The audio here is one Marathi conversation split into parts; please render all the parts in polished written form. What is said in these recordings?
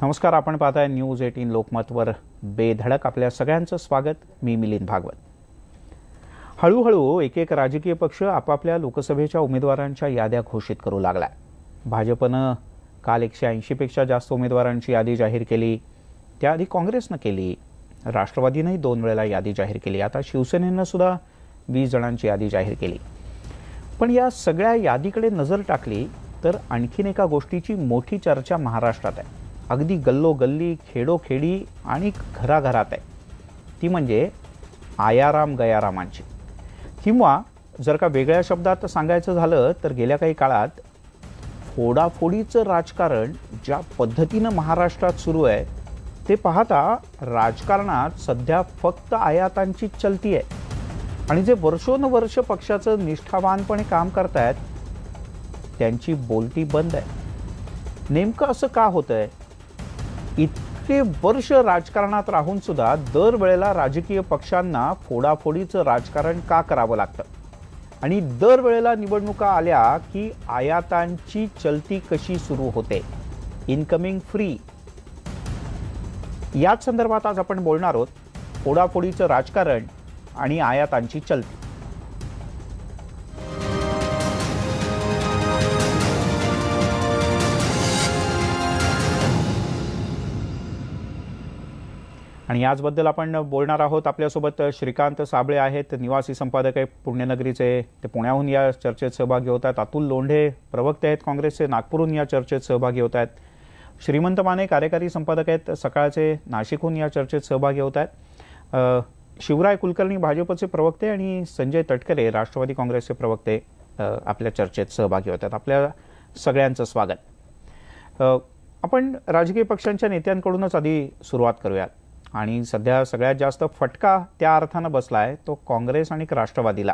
नमस्कार, आपण पाहताय न्यूज 18 लोकमतवर बेधडक आपल्या सगळ्यांचं स्वागत. मी मिलिंद भागवत. हळूहळू एक एक राजकीय पक्ष आपापल्या लोकसभेच्या उमेदवारांच्या याद्या घोषित करू लागलाय. भाजपनं काल 180 पेक्षा जास्त उमेदवारांची यादी जाहीर केली. त्याआधी काँग्रेसनं केली. राष्ट्रवादीनंही 2 वेळेला यादी जाहीर केली. आता शिवसेनेनं सुद्धा 20 जणांची यादी जाहीर केली. पण या सगळ्या यादीकडे नजर टाकली तर आणखीन एका गोष्टीची मोठी चर्चा महाराष्ट्रात आहे. अगदी गल्लोगल्ली, खेडोखेडी आणि घराघरात आहे. ती म्हणजे आयाराम गयारामांची. किंवा जर का वेगळ्या शब्दात सांगायचं झालं तर गेल्या काही काळात फोडाफोडीचं राजकारण ज्या पद्धतीनं महाराष्ट्रात सुरू आहे ते पाहता राजकारणात सध्या फक्त आयातांची चलती आहे. आणि जे वर्षोनवर्ष पक्षाचं निष्ठावानपणे काम करतायत त्यांची बोलती बंद आहे. नेमकं असं का होतंय? इतके वर्ष राजकारणात राहून सुद्धा दरवेळेला राजकीय पक्षांना फोडाफोडीचं राजकारण का करावं लागतं? आणि दरवेळेला निवडणुका आल्या की आयातांची चलती कशी सुरू होते? Incoming free. याच संदर्भात आज आपण बोलणार आहोत. फोडाफोडीचं राजकारण आणि आयातांची चलती. आणि याचबद्दल आपण बोलणार आहोत. आपल्यासोबत श्रीकांत साबळे आहेत, निवासी संपादक आहे पुण्यनगरीचे. ते पुण्याहून या चर्चेत सहभागी होत आहेत. अतुल लोंढे प्रवक्ते आहेत काँग्रेसचे, नागपूरहून या चर्चेत सहभागी होत आहेत. श्रीमंत माने कार्यकारी संपादक आहेत सकाळचे, नाशिकहून या चर्चेत सहभागी होत आहेत. शिवराय कुलकर्णी भाजपचे प्रवक्ते आणि संजय तटकरे राष्ट्रवादी काँग्रेसचे प्रवक्ते आपल्या चर्चेत सहभागी होत आहेत. आपल्या सगळ्यांचं स्वागत. आपण राजकीय पक्षांच्या नेत्यांकडूनच आधी सुरुवात करूयात. आणि सध्या सगळ्यात जास्त फटका त्या अर्थानं बसलाय तो काँग्रेस आणि राष्ट्रवादीला.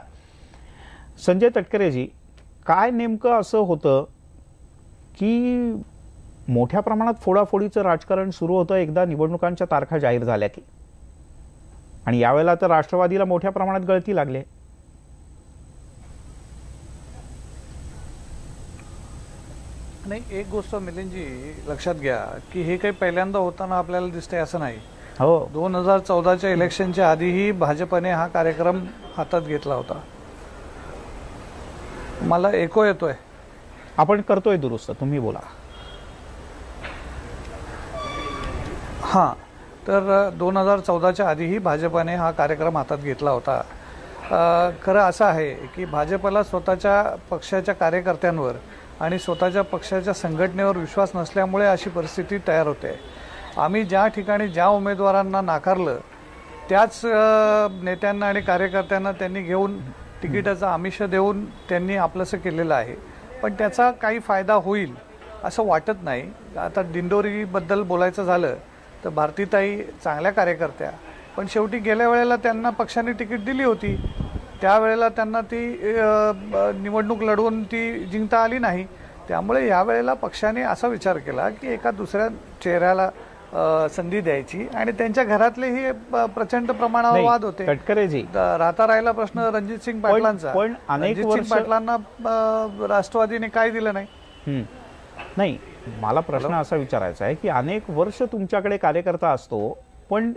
संजय तटकरेजी, काय नेमकं असं होतं की मोठ्या प्रमाणात फोडाफोडीचं राजकारण सुरू होतं एकदा निवडणुकांच्या तारखा जाहीर झाल्या की, आणि यावेळेला तर राष्ट्रवादीला मोठ्या प्रमाणात गळती लागले? नाही, एक गोष्ट मिलिंदजी लक्षात घ्या की हे काही पहिल्यांदा होताना आपल्याला दिसतंय असं नाही. हो, 2014च्या इलेक्शनच्या आधीही भाजपने हा कार्यक्रम हातात घेतला होता. मला एको येतोय. आपण करतोय दुरुस्त, तुम्ही बोला. हां, तर 2014च्या आधीही भाजपने हा कार्यक्रम हातात घेतला होता. खरं असं आहे की भाजपला स्वतःच्या पक्षाच्या कार्यकर्त्यांवर आणि स्वतःच्या पक्षाच्या संघटनेवर विश्वास नसल्यामुळे अशी परिस्थिती तयार होते. आम्ही ज्या ठिकाणी ज्या उमेदवारांना नाकारलं त्याच नेत्यांना आणि कार्यकर्त्यांना त्यांनी घेऊन तिकिटाचं आमिष देऊन त्यांनी आपलंसं केलेलं आहे. पण त्याचा काही फायदा होईल असं वाटत नाही. आता दिंडोरीबद्दल बोलायचं झालं तर भारतीताई चांगल्या कार्यकर्त्या, पण शेवटी गेल्या वेळेला त्यांना पक्षाने तिकीट दिली होती. त्यावेळेला त्यांना ती निवडणूक लढवून ती जिंकता आली नाही. त्यामुळे यावेळेला पक्षाने असा विचार केला की एका दुसऱ्या चेहऱ्याला संधी द्यायची. आणि त्यांच्या घरातलेही प्रचंड प्रमाणावर वाद होते. तटकरेजी, राहता राहिला प्रश्न रणजित सिंग पाटलांचा. पण रणजित सिंग पाटलांना राष्ट्रवादीने काय दिलं नाही. नाही, मला प्रश्न असा विचारायचा आहे की अनेक वर्ष तुमच्याकडे कार्यकर्ता असतो पण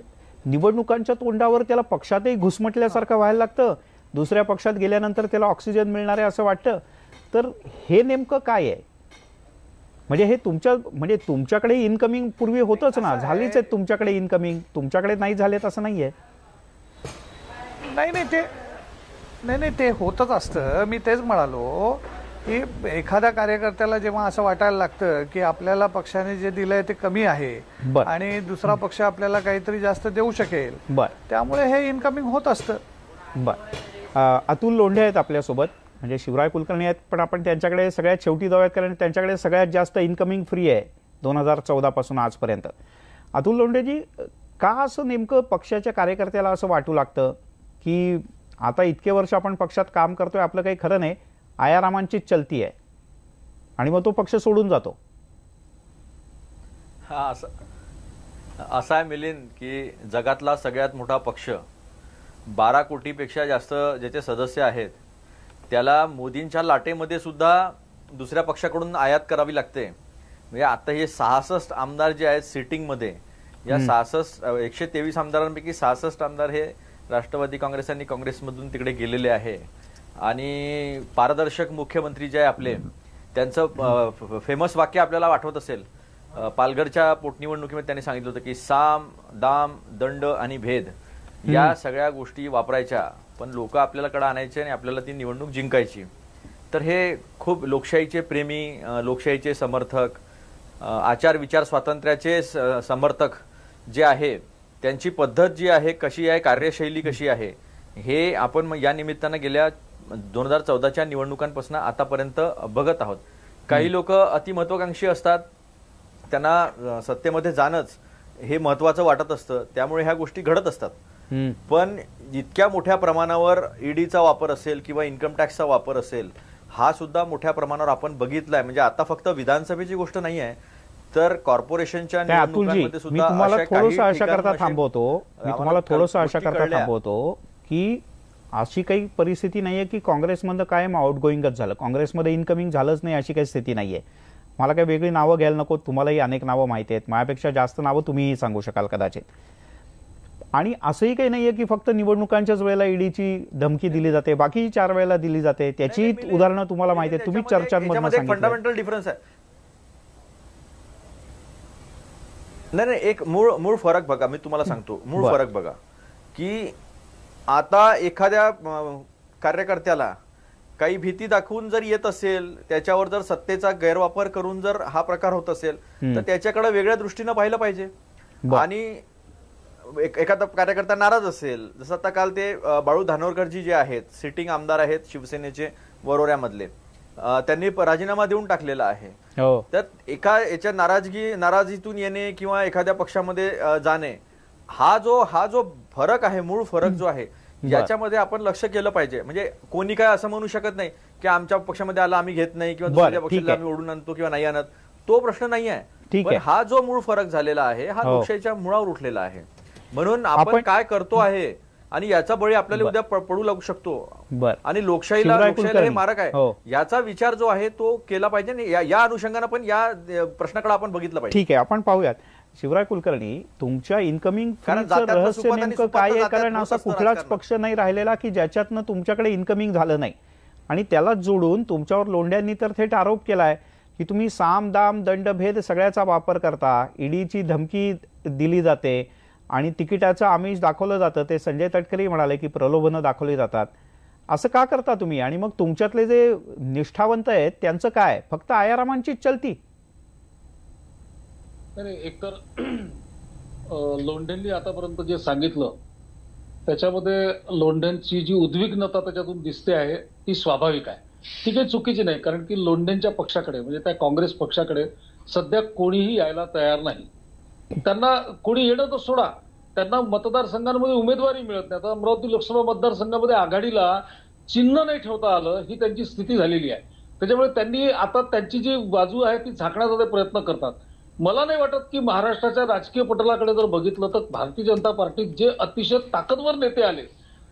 निवडणुकांच्या तोंडावर त्याला पक्षातही घुसमटल्यासारखं व्हायला लागतं. दुसऱ्या पक्षात गेल्यानंतर त्याला ऑक्सिजन मिळणार आहे असं वाटतं. तर हे नेमकं काय आहे? म्हणजे हे तुमच्याकडे इनकमिंग पूर्वी होतच ना, झालीच आहे तुमच्याकडे इनकमिंग, तुमच्याकडे नाही झालेत असं नाहीये. नाही, ते होतच असतं. मी तेच म्हणालो की एखाद्या कार्यकर्त्याला जेव्हा असं वाटायला लागतं की आपल्याला पक्षाने जे दिलंय ते कमी आहे आणि दुसरा पक्ष आपल्याला काहीतरी जास्त देऊ शकेल, त्यामुळे हे इनकमिंग होत असतं. अतुल लोंढे आहेत आपल्यासोबत, म्हणजे शिवराय कुलकर्णी आहेत, पण आपण त्यांच्याकडे सगळ्यात शेवटी जाऊयात कारण त्यांच्याकडे सगळ्यात जास्त इनकमिंग फ्री आहे 2014 पासून आजपर्यंत. अतुल लोंढेजी, का असं नेमकं पक्षाच्या कार्यकर्त्याला असं वाटू लागतं की आता इतके वर्ष आपण पक्षात काम करतोय, आपलं काही खरं नाही, आयारामांचीच चलती आहे, आणि मग तो पक्ष सोडून जातो? हा असा आहे मिलिंद की जगातला सगळ्यात मोठा पक्ष 12 कोटीपेक्षा जास्त ज्याचे सदस्य आहेत त्याला मोदींच्या लाटेमध्ये सुद्धा दुसऱ्या पक्षाकडून आयात करावी लागते. म्हणजे आता हे 66 आमदार जे आहेत सिटिंगमध्ये, या 123 आमदारांपैकी 66 आमदार हे राष्ट्रवादी काँग्रेस आणि काँग्रेसमधून तिकडे गेलेले आहे. आणि पारदर्शक मुख्यमंत्री जे आहे आपले, त्यांचं फेमस वाक्य आपल्याला आठवत असेल, पालघरच्या पोटनिवडणुकीमध्ये त्यांनी सांगितलं होतं की साम दाम दंड आणि भेद या सगळ्या गोष्टी वापरायच्या, पण लोक आपल्याकडे आणायचे आणि आपल्याला ती निवडणूक जिंकायची. तर हे खूप लोकशाहीचे प्रेमी, लोकशाहीचे समर्थक, आचार विचार स्वातंत्र्याचे समर्थक जे आहे, त्यांची पद्धत जी आहे कशी आहे, कार्यशैली कशी आहे, हे आपण या निमित्तानं गेल्या 2014च्या निवडणुकांपासून आतापर्यंत बघत आहोत. काही लोक अतिमहत्वाकांक्षी असतात, त्यांना सत्तेमध्ये जाणंच हे महत्वाचं वाटत असतं, त्यामुळे ह्या गोष्टी घडत असतात. पण इतक्या मोठ्या प्रमाणावर ईडीचा वापर असेल किंवा इन्कम टॅक्सचा वापर असेल, हा सुद्धा मोठ्या प्रमाणावर आपण बघितलाय. म्हणजे आता फक्त विधानसभेची गोष्ट नाही आहे, तर कॉर्पोरेशनच्या निवडणुकांमध्ये सुद्धा तुम्हाला थोडंसं आशा करता थांबवतो की अशी काही परिस्थिती नाहीये की काँग्रेसमधलं कायम आउटगोईंगच झालं, काँग्रेसमध्ये इनकमिंग झालंच नाही, अशी काही स्थिती नाहीये. मला काही वेगळी नावं घ्यायला नको, तुम्हालाही अनेक नावं माहिती आहेत, माझ्यापेक्षा जास्त नावं तुम्हीही सांगू शकाल कदाचित. आणि असंही काही नाहीये की फक्त निवडणुकांच्याच वेळेला ईडीची धमकी दिली जाते, बाकी 4 वेळेला दिली जाते. त्याची उदाहरणं तुम्हाला माहिती आहेत, तुम्ही चर्चांमधून सांगितलं. फंडामेंटल डिफरन्स आहे. नाही, एक मूळ फरक बघा, मी तुम्हाला सांगतो मूळ फरक बघा, की आता एखाद्या कार्यकर्त्याला काही भीती दाखवून जर येत असेल, त्याच्यावर जर सत्तेचा गैरवापर करून जर हा प्रकार होत असेल, तर त्याच्याकडे वेगळ्या दृष्टीनं पाहिलं पाहिजे. आणि एखादा कार्यकर्ता नाराज असेल, जसं आता काल ते बाळू धानोरकरजी जे आहेत, सिटिंग आमदार आहेत शिवसेनेचे वरोऱ्यामधले, त्यांनी राजीनामा देऊन टाकलेला आहे. तर एका याच्या नाराजीतून येणे किंवा एखाद्या पक्षामध्ये जाणे, हा जो फरक आहे, मूळ फरक जो आहे, याच्यामध्ये आपण लक्ष केलं पाहिजे. म्हणजे कोणी काय असं म्हणू शकत नाही की आमच्या पक्षामध्ये आला आम्ही घेत नाही, किंवा दुसऱ्या पक्षाला आम्ही ओढून आणतो किंवा नाही आणत, तो प्रश्न नाही आहे. पण हा जो मूळ फरक झालेला आहे, हा लोकशाहीच्या मुळावर उठलेला आहे. म्हणून आपण काय करतो आहे आणि याचा बळी आपल्याला उद्या पडू लागू शकतो. आणि लोकशाहीला हे मारक आहे, याचा विचार जो आहे तो केला पाहिजे. या अनुषंगाने पण या प्रश्नाकडे आपण बघितलं पाहिजे. ठीक आहे, आपण पाहूयात. शिवराय कुलकर्णी, तुमच्या इनकमिंग रहस्य नेमकं काय आहे? कारण असा कुठलाच पक्ष नाही राहिलेला की ज्याच्यातनं तुमच्याकडे इनकमिंग झालं नाही. आणि त्याला जोडून तुमच्यावर लोंढ्यांनी तर थेट आरोप केलाय की तुम्ही साम दाम दंड भेद सगळ्याचा वापर करता, ईडीची धमकी दिली जाते आणि तिकिटाचं आमिष दाखवलं जातं. ते संजय तटकरे म्हणाले की प्रलोभनं दाखवली जातात. असं का करता तुम्ही? आणि मग तुमच्यातले जे निष्ठावंत आहेत त्यांचं काय? फक्त आयारामांचीच चलती? नाही, एकतर लोंढेंनी आतापर्यंत जे सांगितलं त्याच्यामध्ये लोंढेंची जी उद्विग्नता त्याच्यातून दिसते आहे ती स्वाभाविक आहे, ती काही चुकीची नाही. कारण की लोंढेंच्या पक्षाकडे, म्हणजे त्या काँग्रेस पक्षाकडे सध्या कोणीही यायला तयार नाही. त्यांना कोणी येणं तर सोडा, त्यांना मतदारसंघांमध्ये उमेदवारी मिळत नाही. आता अमरावती लोकसभा मतदारसंघामध्ये आघाडीला चिन्ह नाही ठेवता आलं, ही त्यांची स्थिती झालेली आहे. त्याच्यामुळे त्यांनी आता त्यांची जी बाजू आहे ती झाकण्याचा ते प्रयत्न करतात. मला नाही वाटत की महाराष्ट्राच्या राजकीय पटलाकडे जर बघितलं तर भारतीय जनता पार्टीत जे अतिशय ताकदवर नेते आले,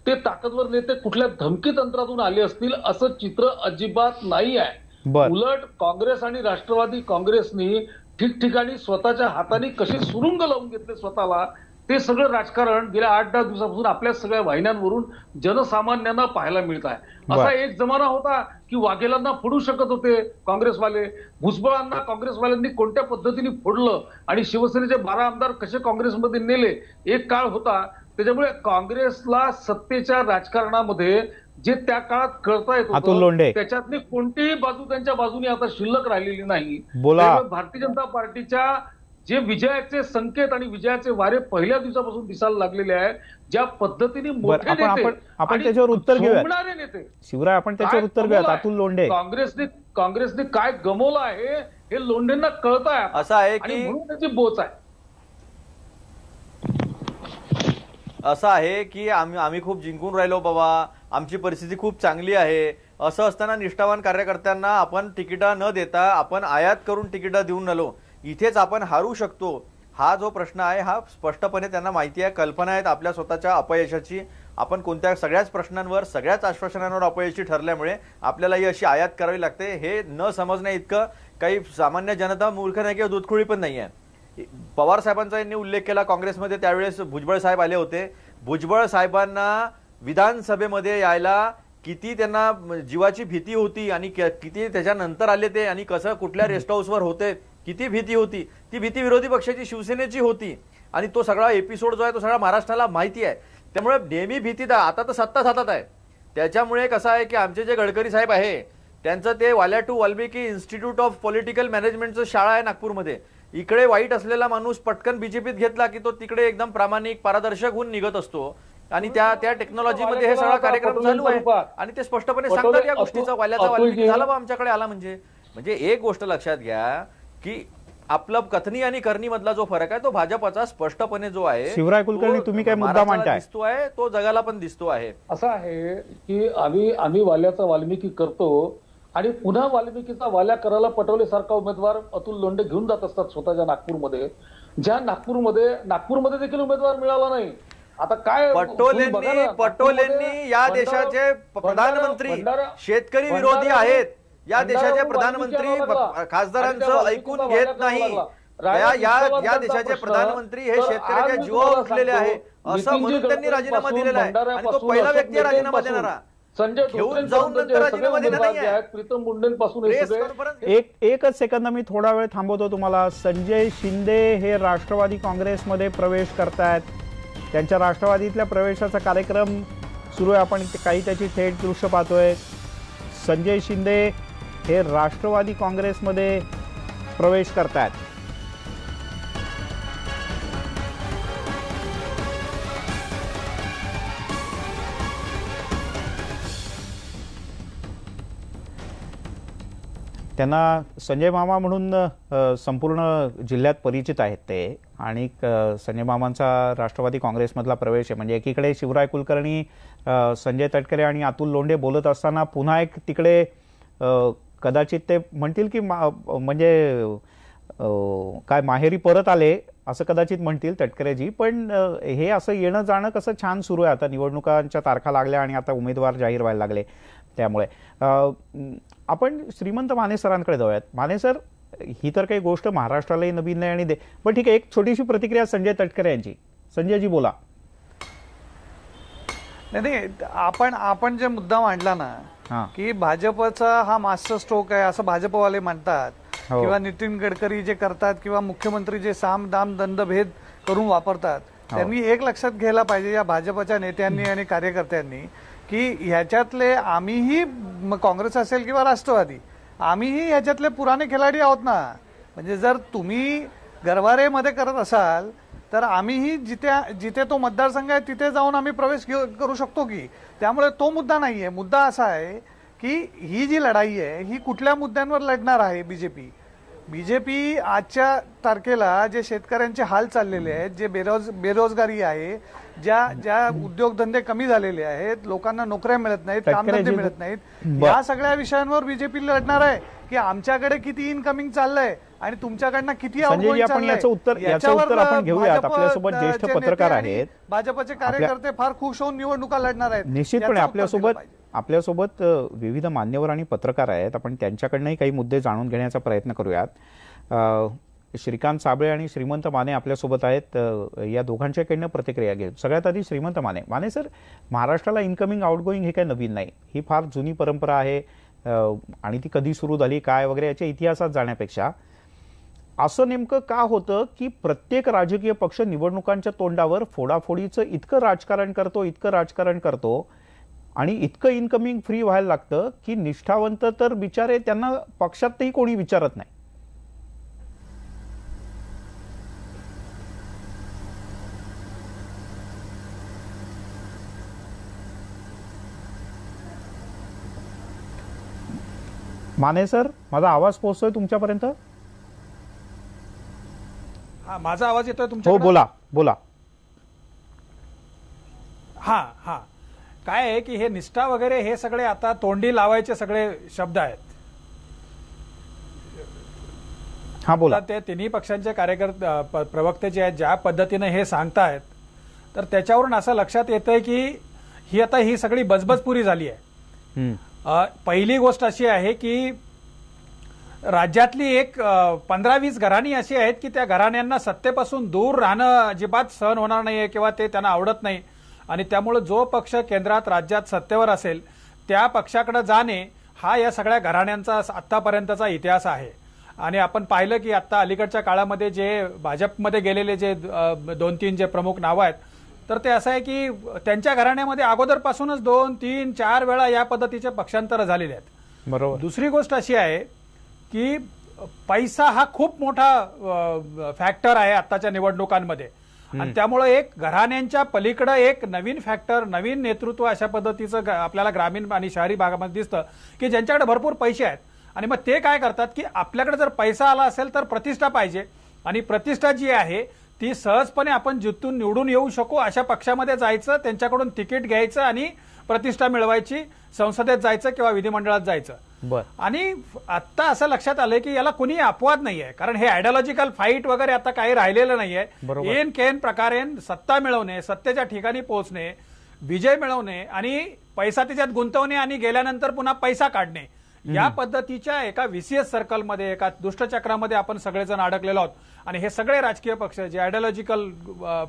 ते ताकदवर नेते कुठल्या धमकी तंत्रातून आले असतील असं चित्र अजिबात नाही आहे. उलट काँग्रेस आणि राष्ट्रवादी काँग्रेसनी ठिकठिकाणी स्वतःच्या हाताने कसे सुरुंग लावून घेतले स्वतःला, ते सगळं राजकारण गेल्या 8-10 दिवसापासून आपल्या सगळ्या वाहिन्यांवरून जनसामान्यांना पाहायला मिळत आहे. असा एक जमाना होता की वाघेलांना फोडू शकत होते काँग्रेसवाले, भुजबळांना काँग्रेसवाल्यांनी कोणत्या पद्धतीने फोडलं आणि शिवसेनेचे 12 आमदार कसे काँग्रेसमध्ये नेले, एक काळ होता. त्याच्यामुळे काँग्रेसला सत्तेच्या राजकारणामध्ये जे त्या काळात करता येत होतं त्याच्यातली कोणतीही बाजू त्यांच्या बाजूने आता शिल्लक राहिलेली नाही. भारतीय जनता पार्टीच्या जे विजयाचे संकेत आणि विजयाचे वारे पहिल्या दिवसापासून दिसायला लागलेले आहे, ज्या पद्धतीने मोठे नेते आपण त्याच्यावर उत्तर घेऊया नेते, शिवराय आपण त्याच्यावर उत्तर घेऊया. अतुल लोंढे, काँग्रेसने काय गमवलं आहे हे लोंढेंना कळत आहे. असं आहे की म्हणून त्याची बोच आहे. असं आहे की आम्ही खूप जिंकून राहिलो बाबा, आमची परिस्थिती खूप चांगली आहे, असं असताना निष्ठावान कार्यकर्त्यांना आपण तिकिटा न देता आपण आयात करून तिकिटा देऊन आलो, इथेच आपण हारू शकतो. हा जो प्रश्न आहे हा स्पष्टपणे त्यांना माहिती आहे, कल्पना आहेत आपल्या स्वतःच्या अपयशाची, आपण कोणत्या सगळ्याच प्रश्नांवर सगळ्याच आश्वासनांवर अपयशी ठरल्यामुळे आपल्याला ही अशी आयात करावी लागते हे न समजण्या इतकं काही सामान्य जनता मूर्ख नाही किंवा दूधखोळी पण नाही आहे. पवार साहेबांचा यांनी उल्लेख केला काँग्रेसमध्ये, त्यावेळेस भुजबळ साहेब आले होते. भुजबळ साहेबांना विधानसभेमध्ये यायला किती त्यांना जीवाची भीती होती आणि किती त्याच्यानंतर आले ते आणि कसं कुठल्या रेस्ट हाऊसवर होते, किती भीती होती. ती भीती विरोधी पक्षाची शिवसेनेची होती आणि तो सगळा एपिसोड जो आहे तो सगळा महाराष्ट्राला माहिती आहे. त्यामुळे नेहमी भीतीत आहे. आता तर सत्ता हातात आहे. त्याच्यामुळे कसं आहे की आमचे जे गडकरी साहेब आहे त्यांचं ते वाल्या to Valmiki institute of political मॅनेजमेंटचं शाळा आहे नागपूरमध्ये. इकडे वाईट असलेला माणूस पटकन बीजेपीत घेतला की तो तिकडे एकदम प्रामाणिक पारदर्शक होऊन निघत असतो आणि त्या टेक्नॉलॉजीमध्ये हे सगळा कार्यक्रम चालू आहे आणि ते स्पष्टपणे सांगतात या गोष्टीचा वाल्याचा वाल्मिकी झाला बा आमच्याकडे आला. म्हणजे एक गोष्ट लक्षात घ्या की आपलं कथनी आणि करणी मधला जो फरक आहे तो भाजपचा स्पष्टपणे जो आहे. शिवराय कुलकर्णी, तुम्ही काय मुद्दा मांडताय दिसतो आहे तो जगाला पण दिसतो आहे. असं आहे की आम्ही वाल्याचा वाल्मिकी करतो आणि पुन्हा वाल्मिकीचा वाल्या करायला पटोलेसारखा उमेदवार अतुल लोंढे घेऊन जात असतात स्वतःच्या नागपूरमध्ये, ज्या नागपूरमध्ये देखील उमेदवार मिळाला नाही. आता काय पटोलेंनी या देशाचे प्रधानमंत्री शेतकरी विरोधी आहेत. या देशाचे प्रधानमंत्री खासदारांचं ऐकून घेत नाही. या देशाचे प्रधानमंत्री हे शेतकऱ्याच्या जीवावर उठलेले आहे असं म्हणून त्यांनी राजीनामा दिलेला आहे आणि तो पहिला व्यक्ती आहे राजीनामा देणारा. संजय घेऊन जाऊन नंतर राजीनामा देणार नाही. प्रीतम मुंडेंपासून एकच सेकंद मी थोडा वेळ थांबवतो तुम्हाला. संजय शिंदे हे राष्ट्रवादी काँग्रेसमध्ये प्रवेश करतायत. त्यांच्या राष्ट्रवादीतल्या प्रवेशाचा कार्यक्रम सुरू आहे. आपण काही त्याची थेट दृश्य पाहतोय. संजय शिंदे हे राष्ट्रवादी काँग्रेसमध्ये प्रवेश करतायत. त्यांना संजय मामा म्हणून संपूर्ण जिल्ह्यात परिचित आहेत ते आणि संजय मामांचा राष्ट्रवादी काँग्रेसमधला प्रवेश आहे. म्हणजे एकीकडे शिवराय कुलकर्णी, संजय तटकरे आणि अतुल लोंढे बोलत असताना पुन्हा एक तिकडे कदाचित ते म्हणतील की म्हणजे काय माहेरी परत आले असं कदाचित म्हणतील तटकरेजी. पण हे असं येणं जाणं कसं छान सुरू आहे. आता निवडणुकांच्या तारखा लागल्या आणि आता उमेदवार जाहीर व्हायला लागले. त्यामुळे आपण श्रीमंत माने सरांकडे जाऊयात. माने सर, ही तर काही गोष्ट महाराष्ट्रालाही नवीन नाही आणि पण ठीक आहे, एक छोटीशी प्रतिक्रिया संजय तटकरे यांची. संजयजी बोला. नाही, आपण जे मुद्दा मांडला ना की भाजपचा हा मास्टर स्ट्रोक आहे असं भाजपवाले म्हणतात किंवा नितीन गडकरी जे करतात किंवा मुख्यमंत्री जे साम दाम दंडभेद करून वापरतात, त्यांनी एक लक्षात घ्यायला पाहिजे या भाजपच्या नेत्यांनी आणि कार्यकर्त्यांनी की ह्याच्यातले आम्हीही काँग्रेस असेल किंवा राष्ट्रवादी, आम्हीही ह्याच्यातले पुराणे खिलाडी आहोत ना. म्हणजे जर तुम्ही गरवारेमध्ये करत असाल तर आम्हीही जिथे तो मतदारसंघ आहे तिथे जाऊन आम्ही प्रवेश करू शकतो की. त्यामुळे तो मुद्दा नाहीये. मुद्दा असा आहे की ही जी लढाई आहे ही कुठल्या मुद्द्यांवर लढणार आहे बीजेपी आजच्या तारखेला जे शेतकऱ्यांचे हाल चाललेले आहेत, जे बेरोजगारी आहे, ज्या उद्योगधंदे कमी झालेले आहेत, लोकांना नोकऱ्या मिळत नाहीत, कामधंदे मिळत नाहीत, या सगळ्या विषयांवर बीजेपी लढणार आहे की आमच्याकडे किती इनकमिंग चाललंय आणि तुमच्याकडनं किती आउटगोइंग चाललंय. याच्यावर आपण घेऊयात. आपल्यासोबत ज्येष्ठ पत्रकार आहेत, भाजपचे कार्यकर्ते फार खुश होऊन निवडणुका लढणार आहेत. निश्चितपणे आपल्यासोबत विविध मान्यवर आणि पत्रकार आहेत. आपण त्यांच्याकडनंही काही मुद्दे जाणून घेण्याचा प्रयत्न करूयात. श्रीकांत साबळे आणि श्रीमंत माने आपल्यासोबत आहेत. या दोघांच्याकडनं प्रतिक्रिया घेऊ. सगळ्यात आधी श्रीमंत माने सर, महाराष्ट्राला इनकमिंग आउटगोईंग हे काही नवीन नाही. ही फार जुनी परंपरा आहे आणि ती कधी सुरू झाली काय वगैरे याच्या इतिहासात जाण्यापेक्षा असं नेमकं का होतं की प्रत्येक राजकीय पक्ष निवडणुकांच्या तोंडावर फोडाफोडीचं इतकं राजकारण करतो आणि इतकं इनकमिंग फ्री व्हायला लागतं की निष्ठावंत तर बिचारे त्यांना पक्षातही कोणी विचारत नाही. माने सर, माझा आवाज पोहोचतोय तुमच्यापर्यंत? हा, माझा आवाज येतोय तुमच्या? हो, बोला. हा, काय आहे की हे निष्ठा वगैरे हे सगळे आता तोंडी लावायचे सगळे शब्द आहेत. हा, बोला. ते तिन्ही पक्षांचे प्रवक्ते जे आहेत ज्या पद्धतीने हे सांगतायत तर त्याच्यावरून असं लक्षात येतंय की ही सगळी बजबजपुरी झाली आहे. पहिली गोष्ट अशी आहे की राज्यातली एक 15-20 घराणी अशी आहेत की त्या घराण्यांना सत्तेपासून दूर राहणं अजिबात सहन होणार नाहीये किंवा ते त्यांना आवडत नाही आणि त्यामुळे जो पक्ष केंद्रात राज्यात सत्तेवर असेल त्या पक्षाकडे जाणे हा या सगळ्या घराण्यांचा आतापर्यंतचा इतिहास आहे. आणि आपण पाहिलं की आता अलीकडच्या काळामध्ये जे भाजपमध्ये गेलेले जे 2-3 जे प्रमुख नावं आहेत तर ते असं आहे की त्यांच्या घराण्यामध्ये अगोदरपासूनच 2-3-4 वेळा या पद्धतीचे पक्षांतर झालेले आहेत. बरोबर. दुसरी गोष्ट अशी आहे की पैसा हा खूप मोठा फॅक्टर आहे आताच्या निवडणुकांमध्ये आणि त्यामुळे एक घराण्यांच्या पलीकडे एक नवीन फॅक्टर नवीन नेतृत्व अशा पद्धतीचं आपल्याला ग्रामीण आणि शहरी भागामध्ये दिसतं की ज्यांच्याकडे भरपूर पैसे आहेत आणि मग ते काय करतात की आपल्याकडे जर पैसा आला असेल तर प्रतिष्ठा पाहिजे आणि प्रतिष्ठा जी आहे ती सहजपणे आपण जिथून निवडून येऊ शकू अशा पक्षामध्ये जायचं त्यांच्याकडून तिकीट घ्यायचं आणि प्रतिष्ठा मिळवायची संसदेत जायचं किंवा विधिमंडळात जायचं. आणि आता असं लक्षात आलंय की याला कुणी अपवाद नाहीये कारण हे आयडियोलॉजिकल फाईट वगैरे आता काही राहिलेलं नाहीये. एन केन प्रकारे सत्ता मिळवणे सत्तेच्या ठिकाणी पोहोचणे विजय मिळवणे आणि पैसा त्याच्यात गुंतवणे आणि गेल्यानंतर पुन्हा पैसा काढणे या पद्धतीच्या एका व्हीसीएस सर्कलमध्ये एका दुष्टचक्रामध्ये आपण सगळेजण अडकलेलो आहोत. आणि हे सगळे राजकीय पक्ष जे आयडियोलॉजिकल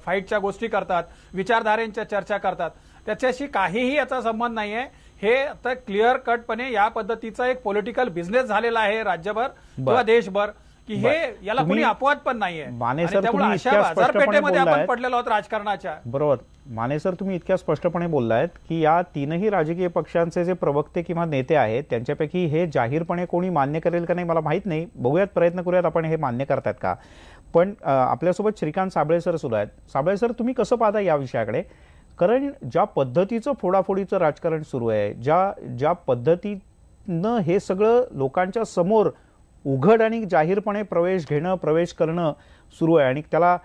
फाईटच्या गोष्टी करतात विचारधारेच्या चर्चा करतात त्याच्याशी काहीही याचा संबंध नाहीये. हे आता क्लिअर कटपणे या पद्धतीचा एक पॉलिटिकल बिझनेस झालेला आहे राज्यभर किंवा देशभर की हे याला कुणी अपवाद पण नाहीये. त्यामुळे अशा बाजारपेठेमध्ये आपण पडलेलो आहोत राजकारणाच्या. बरोबर. माने सर तुम्ही इतक्या स्पष्टपणे बोललायत की या तीनही राजकीय पक्षांचे जे प्रवक्ते किंवा नेते आहेत त्यांच्यापैकी हे जाहीरपणे कोणी मान्य करेल का नाही मला माहित नाही. बघूयात प्रयत्न करूयात आपण हे मान्य करतायत का. पण आपल्यासोबत श्रीकांत साबळे सर सुद्धा आहेत. साबळे सर तुम्ही कसं पाहता या विषयाकडे कारण ज्या पद्धतीचं फोडाफोडीचं राजकारण सुरू आहे ज्या पद्धतीनं हे सगळं लोकांच्या समोर उघड आणि जाहीरपणे प्रवेश करणं सुरू आहे आणि त्याला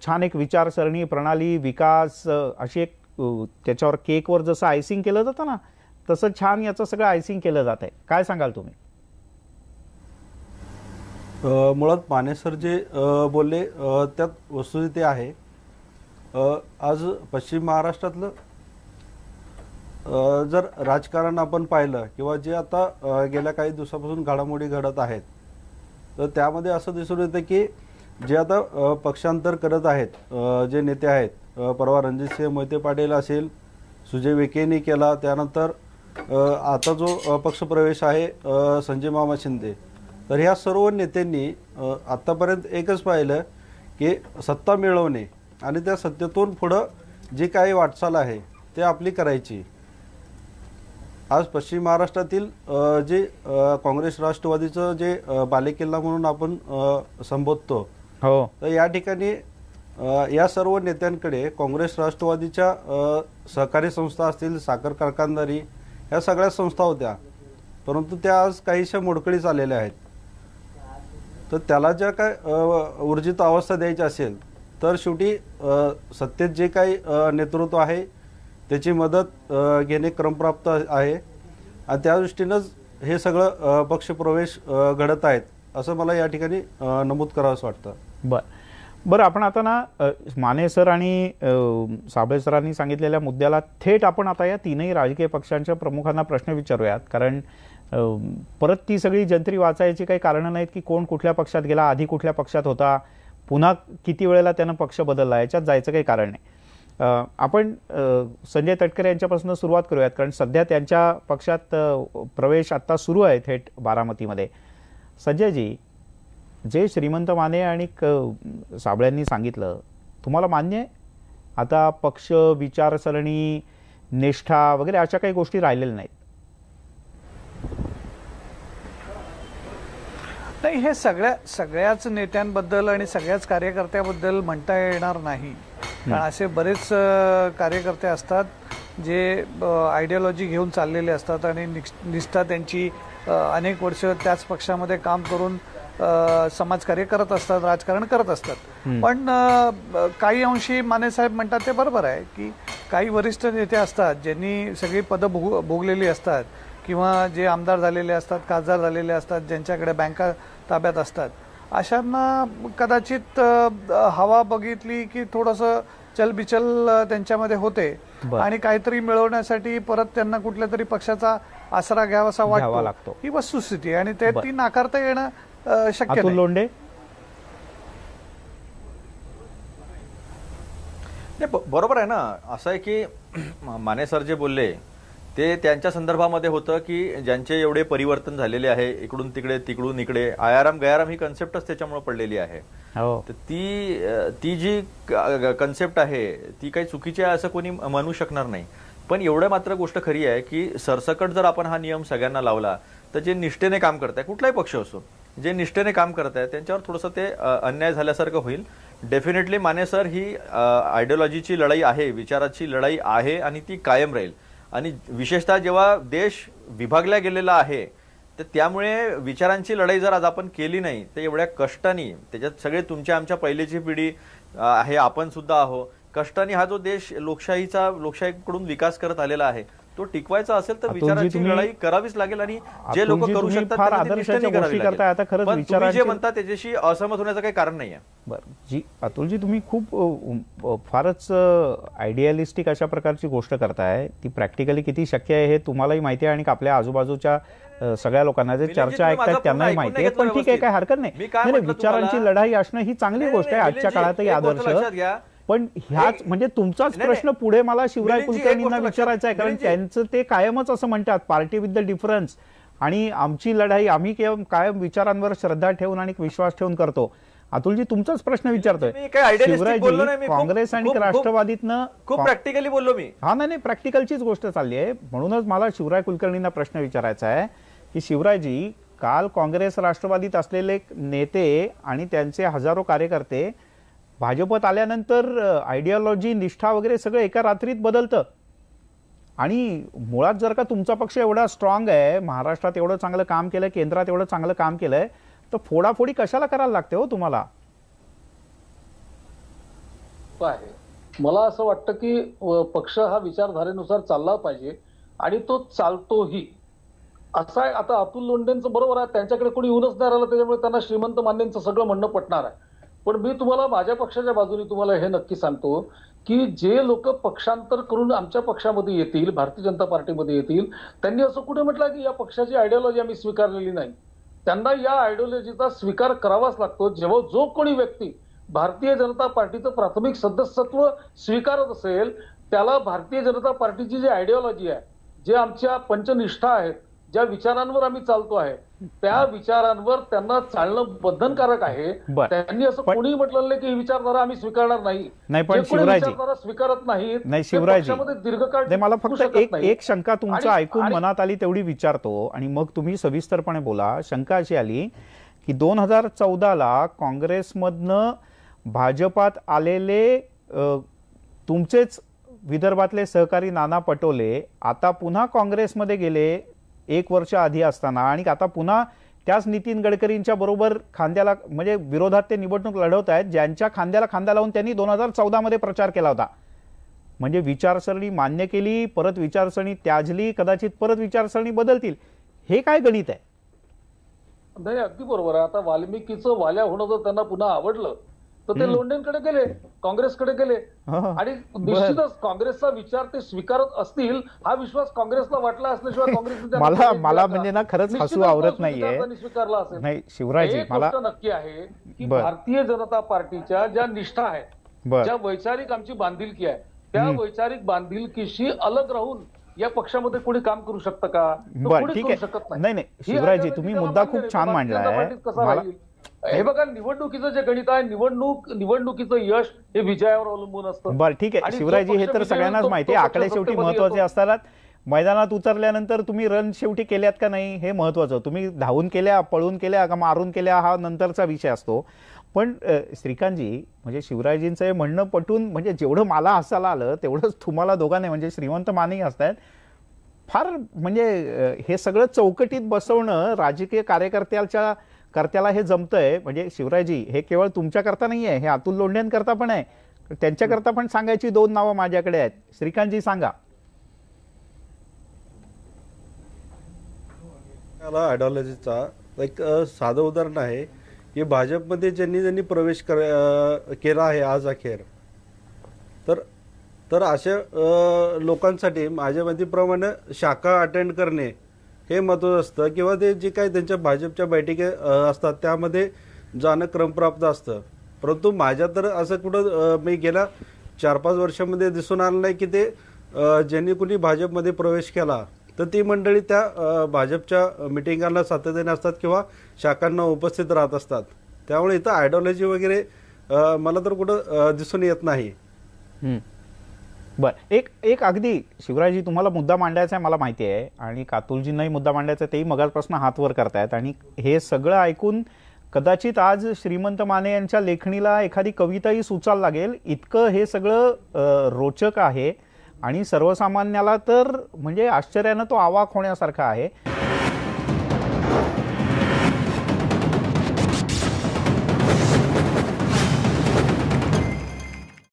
छान एक विचारसरणी प्रणाली विकास अशी एक त्याच्यावर केकवर जसं आयसिंग केलं जातं ना तसं छान याचं सगळं आयसिंग केलं जात आहे. काय सांगाल तुम्ही. मुळात माने सर जे बोलले त्यात वस्तुस्थिती आहे. आज पश्चिम महाराष्ट्रातलं जर राजकारण आपण पाहिलं किंवा जे आता गेल्या काही दिवसापासून घडामोडी घडत आहेत तर त्यामध्ये असं दिसून येतं की जे आता पक्षांतर करत आहेत जे नेते आहेत परवा रणजितसिंह मोहिते पाटील असेल सुजय विखेंनी केला त्यानंतर आता जो पक्षप्रवेश आहे संजय मामा शिंदे तर ह्या सर्व नेत्यांनी आतापर्यंत एकच पाहिलं की सत्ता मिळवणे आणि त्या सत्तेतून पुढं जी काही वाटचाल आहे ते आपली करायची. आज पश्चिम महाराष्ट्रातील जे काँग्रेस राष्ट्रवादीचं जे बालेकिल्ला म्हणून आपण संबोधतो हो तर या ठिकाणी या सर्व नेत्यांकडे काँग्रेस राष्ट्रवादीच्या सहकारी संस्था असतील साखर कारखानदारी या सगळ्या संस्था होत्या परंतु त्या आज काहीशा मोडकळीस आलेल्या आहेत. तर त्याला ज्या काय ऊर्जित अवस्था द्यायची असेल तर शेवटी सत्तेत जे काही नेतृत्व आहे त्याची मदत घेणे क्रमप्राप्त आहे आणि त्या दृष्टीनंच हे सगळं पक्षप्रवेश घडत आहेत असं मला या ठिकाणी नमूद करावंसं वाटतं. बरं आपण आता ना माने सर आणि साबळे सरांनी सांगितलेल्या मुद्द्याला थेट आपण आता या तीनही राजकीय पक्षांच्या प्रमुखांना प्रश्न विचारूयात कारण परत ती सगळी जंत्री वाचायची काही कारणं नाहीत की कोण कुठल्या पक्षात गेला आधी कुठल्या पक्षात होता पुन्हा किती वेळेला त्यानं पक्ष बदलला याच्यात जायचं काही कारण नाही. आपण संजय तटकरे यांच्यापासून सुरुवात करूयात कारण सध्या त्यांच्या पक्षात प्रवेश आता सुरू आहे थेट बारामतीमध्ये. संजयजी जे श्रीमंत माने आणि साबळ्यांनी सांगितलं तुम्हाला मान्य आहे आता पक्ष विचारसरणी निष्ठा वगैरे अशा काही गोष्टी राहिलेल्या नाहीत. नाही हे सगळ्याच नेत्यांबद्दल आणि सगळ्याच कार्यकर्त्याबद्दल म्हणता येणार नाही कारण असे बरेच कार्यकर्ते असतात जे आयडियोलॉजी घेऊन चाललेले असतात आणि निष्ठा त्यांची अनेक वर्ष त्याच पक्षामध्ये काम करून समाजकार्य करत असतात राजकारण करत असतात. पण काही अंशी माने साहेब म्हणतात ते बरोबर आहे की काही वरिष्ठ नेते असतात ज्यांनी सगळी पदं भोगलेली असतात किंवा जे आमदार झालेले असतात खासदार झालेले असतात ज्यांच्याकडे बँका ताब्यात असतात अशांना कदाचित हवा बघितली की थोडंसं चलबिचल त्यांच्यामध्ये होते आणि काहीतरी मिळवण्यासाठी परत त्यांना कुठल्या तरी पक्षाचा आसरा घ्यावासा वाटतो. ही वस्तुस्थिती आणि ते ती नाकारता येणं शक्य अतुल नाही. लोंढे, बरोबर आहे ना. असं आहे की माने सर जे बोलले ते त्यांच्या संदर्भामध्ये होतं की ज्यांचे एवढे परिवर्तन झालेले आहे, इकडून तिकडे तिकडून इकडे, आयाराम गयाराम ही कन्सेप्टच त्याच्यामुळे पडलेली आहे. तर ती जी कन्सेप्ट आहे ती काही चुकीची आहे असं कोणी म्हणू शकणार नाही. पण एवढं मात्र गोष्ट खरी आहे की सरसकट जर आपण हा नियम सगळ्यांना लावला तर जे निष्ठेने काम करताय, कुठलाही पक्ष असो, जे निष्ठेने काम करताय त्यांच्यावर थोडंसं ते अन्याय झाल्यासारखं होईल. डेफिनेटली माने सर, ही आयडिओलॉजीची लढाई आहे, विचाराची लढाई आहे आणि ती कायम राहील. आणि विशेषतः जेव्हा देश विभागला गेलेला आहे तर त्यामुळे विचारांची लढाई जर आज आपण केली नाही तर एवढ्या कष्टाने, त्याच्यात सगळे तुमच्या आमच्या पहिलेची पिढी आहे, आपण सुद्धा आहो, कष्टाने हा जो देश लोकशाहीकडून विकास करत आलेला आहे तो टिकवायचा असेल तर विचारांची लढाई करावीच लागेल. आणि जे लोक करू शकतात त्यांना निष्ठेने करावी लागेल. पण तुम्ही जे म्हणता त्याच्याशी असहमत होण्याचं काही कारण नाहीये. बरं जी, अतुलजी तुम्ही खूप फारच आयडियालिस्टिक अशा प्रकारची गोष्ट करताय. ती प्रॅक्टिकली किती शक्य आहे हे तुम्हालाही माहिती आहे आणि आपल्या आजूबाजूच्या सगळ्या लोकांना जे चर्चा ऐकतात त्यांनाही माहिती आहे. पण ठीक आहे, काय हरकत नाही. विचारांची लढाई असणं ही चांगली गोष्ट आहे आजच्या काळातही आदर्श. पण ह्याच म्हणजे तुमचाच प्रश्न पुढे मला शिवराय कुलकर्णींना विचारायचा आहे, कारण त्यांचं ते कायमच असं म्हणतात, पार्टी विथ द डिफरन्स, आणि आमची लढाई आम्ही कायम विचारांवर श्रद्धा ठेवून आणि विश्वास ठेवून करतो. अतुलजी तुमचाच प्रश्न विचारतोय. शिवरायजी, काँग्रेस आणि राष्ट्रवादीतनं खूप प्रॅक्टिकली बोललो मी. हा नाही, प्रॅक्टिकलचीच गोष्ट चालली आहे. म्हणूनच मला शिवराय कुलकर्णींना प्रश्न विचारायचा आहे की शिवरायजी, काल काँग्रेस राष्ट्रवादीत असलेले नेते आणि त्यांचे हजारो कार्यकर्ते भाजपत आल्यानंतर आयडिओलॉजी, निष्ठा वगैरे सगळं एका रात्रीत बदलतं. आणि मुळात जर का तुमचा पक्ष एवढा स्ट्रॉंग आहे, महाराष्ट्रात एवढं चांगलं काम केलंय, केंद्रात एवढं चांगलं काम केलंय, तर फोडाफोडी कशाला करायला लागते हो तुम्हाला? मला असं वाटतं की पक्ष हा विचारधारेनुसार चालला पाहिजे आणि तो चालतोही. असं आहे. आता अतुल लोंढेंचं बरोबर आहे, त्यांच्याकडे कोणी येऊनच नाही राहिलं त्याच्यामुळे त्यांना श्रीमंत मान्यांचं सगळं म्हणणं पटणार आहे. पण मी तुम्हाला माझ्या पक्षाच्या बाजूने तुम्हाला हे नक्की सांगतो की जे लोक पक्षांतर करून आमच्या पक्षामध्ये येतील, भारतीय जनता पार्टीमध्ये येतील, त्यांनी असं कुठे म्हटलं की या पक्षाची आयडिओलॉजी आम्ही स्वीकारलेली नाही. त्यांना या आयडिओलॉजीचा स्वीकार करावाच लागतो. जेव्हा जो कोणी व्यक्ती भारतीय जनता पार्टीचं प्राथमिक सदस्यत्व स्वीकारत असेल त्याला भारतीय जनता पार्टीची जी आयडिओलॉजी आहे, जे आमच्या पंचनिष्ठा आहेत, ज्या विचारांवर आम्ही चालतो आहे त्या विचारांवर त्यांना चालणं बंधनकारक आहे. त्यांनी असं कोणी म्हटलं नाही की ही विचारधारा आम्ही स्वीकारणार नाही. पण शिवरायजी स्वीकारत नाहीत. नाही शिवरायजी, दीर्घकाळ मला फक्त एक शंका तुमच्या ऐकून मनात आली तेवढी विचारतो आणि मग तुम्ही सविस्तरपणे बोला. शंका अशी आली की 2014ला काँग्रेसमधनं भाजपात आलेले तुमचेच विदर्भातले सहकारी नाना पटोले आता पुन्हा काँग्रेसमध्ये गेले 1 वर्ष आधी असताना, आणि आता पुन्हा त्याच नितीन गडकरींच्या बरोबर खांद्याला म्हणजे विरोधात ते निवडणूक लढवत आहेत, ज्यांच्या खांद्याला खांदा लावून त्यांनी 2014 मध्ये प्रचार केला होता. म्हणजे विचारसरणी मान्य केली, परत विचारसरणी त्याजली, कदाचित परत विचारसरणी बदलतील. हे काय गणित आहे? नाही, अगदी बरोबर आहे. आता वाल्मिकीचं वाल्या होणं जर त्यांना पुन्हा आवडलं तर ते लोंढेंकडे गेले, काँग्रेसकडे गेले, आणि निश्चितच काँग्रेसचा विचार ते स्वीकारत असतील हा विश्वास काँग्रेसला वाटला असल्याशिवाय काँग्रेस मला म्हणजे ना खरंच हसू आवरत नाहीये. स्वीकारला असेल. नाही शिवरायजी, मला नक्की आहे की भारतीय जनता पार्टीच्या ज्या निष्ठा आहेत, ज्या वैचारिक आमची बांधिलकी आहे, त्या वैचारिक बांधिलकीशी अलग राहून या पक्षामध्ये कोणी काम करू शकतं का? बरं ठीक आहे. नाही शिवरायजी, तुम्ही मुद्दा खूप छान मांडलाय. हे बघा, निवडणुकीचं जे गणित आहे, निवडणुकीचं यश हे विजयावर अवलंबून असतं. बरं ठीक आहे शिवरायजी, हे तर सगळ्यांनाच माहिती आहे. आकडे शेवटी महत्वाचे असतात. मैदानात उतरल्यानंतर तुम्ही रन शेवटी केल्यात का नाही हे महत्वाचं. तुम्ही धावून केल्या, पळून केल्या का मारून केल्या हा नंतरचा विषय असतो. पण श्रीकांतजी, म्हणजे शिवरायजींचं हे म्हणणं पटून म्हणजे जेवढं मला हसायला आलं तेवढंच तुम्हाला दोघांनी, म्हणजे श्रीमंत मानेही हसतायत फार. म्हणजे हे सगळं चौकटीत बसवणं राजकीय कर्त्याला हे जमतंय. म्हणजे शिवरायजी, हे केवळ तुमच्याकरता नाही आहे, हे अतुल लोंढेंकरता पण आहे. त्यांच्याकरता पण सांगायची 2 नावं माझ्याकडे आहेत. श्रीकांतजी सांगा. आयडिओलॉजीचा एक साधं उदाहरण आहे की भाजपमध्ये ज्यांनी प्रवेश केला आहे आज अखेर, तर अशा लोकांसाठी माझ्या मतेप्रमाणे शाखा अटेंड करणे हे महत्त्वाचं असतं, किंवा ते जे काही त्यांच्या भाजपच्या बैठकी असतात त्यामध्ये जाणं क्रमप्राप्त असतं. परंतु माझ्या तर असं कुठं मी गेल्या 4-5 वर्षामध्ये दिसून आलं नाही की ते ज्यांनी कुणी भाजपमध्ये प्रवेश केला तर ती मंडळी त्या भाजपच्या मिटिंगांना सातत्याने असतात किंवा शाखांना उपस्थित राहत असतात. त्यामुळे इथं आयडिओलॉजी वगैरे मला तर कुठं दिसून येत नाही. बर, एक अगदी शिवराजजी तुम्हाला मुद्दा मांडायचा आहे मला माहिती आहे, आणि कातुलजींनाही मुद्दा मांडायचा आहे, तेही मगाचपासून हात वर करतायत, आणि हे सगळं ऐकून कदाचित आज श्रीमंत माने यांच्या लेखणीला एखादी कविताही सुचायला लागेल, इतकं हे सगळं रोचक आहे आणि सर्वसामान्याला तर म्हणजे आश्चर्यानं तो अवाक होण्यासारखा आहे.